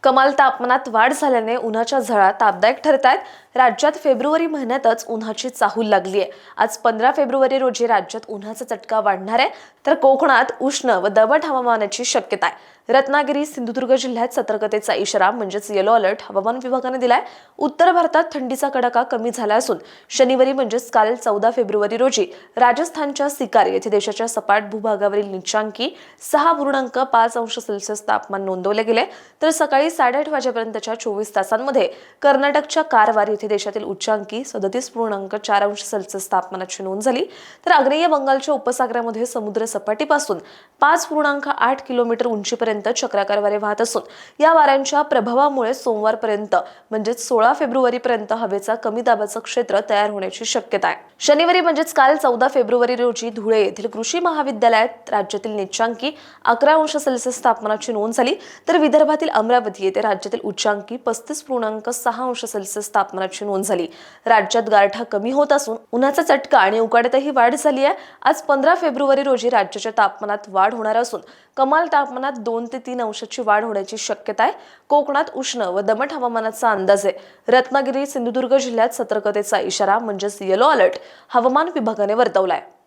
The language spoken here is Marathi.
कमाल तापमानात वाढ झाल्याने उन्हाच्या झळा तापदायक ठरत आहेत. राज्यात फेब्रुवारी महिन्यातच उन्हाची चाहूल लागली आहे. आज 15 फेब्रुवारी रोजी राज्यात उन्हाचा चटका वाढणार आहे, तर कोकणात उष्ण व दमट हवामानाची शक्यता आहे. रत्नागिरी, सिंधुदुर्ग जिल्ह्यात सतर्कतेचा इशारा म्हणजेच येलो अलर्ट हवामान विभागाने दिलाय. उत्तर भारतात थंडीचा कडाका कमी झाला असून शनिवारी म्हणजेच काल 14 फेब्रुवारी रोजी राजस्थानच्या सिकार येथे देशाच्या सपाट भूभागावरील नीचांकी 6.5 अंश सेल्सिअस तापमान नोंदवले गेले. तर सकाळी 8:30 वाजेपर्यंतच्या 24 तासांमध्ये कर्नाटकच्या कारवार येथे देशातील उच्चांकी 37.4 अंश सेल्सिअस तापमानाची नोंद झाली. तर आग्नेय बंगालच्या उपसागरामध्ये समुद्र सपाटीपासून 5.8 किलोमीटर उंचीपर्यंत चक्राकार वारे वाहत असून या वाऱ्यांच्या प्रभावामुळे सोमवारपर्यंत म्हणजेच 16 फेब्रुवारी पर्यंत हवेचा कमी दाबाचं क्षेत्र तयार होण्याची शक्यता आहे. शनिवारी म्हणजेच काल 14 फेब्रुवारी रोजी धुळे येथील कृषी महाविद्यालयात राज्यातील नीचांकी 11 अंश सेल्सिअस तापमानाची नोंद झाली. तर विदर्भातील अमरावती येथे राज्यातील उच्चांकी 35.6 अंश सेल्सिअस तापमानाची नोंद झाली. राज्यात गारठा कमी होत असून उन्हाचा चटका आणि उकाड्यातही वाढ झाली आहे. आज 15 फेब्रुवारी रोजी राज्याच्या तापमानात वाढ होणार असून कमाल तापमानात 2 ते 3 अंशाची वाढ होण्याची शक्यता आहे. कोकणात उष्ण व दमट हवामानाचा अंदाज आहे. रत्नागिरी, सिंधुदुर्ग जिल्ह्यात सतर्कतेचा इशारा म्हणजेच येलो अलर्ट हवामान विभागाने वर्तवलाय.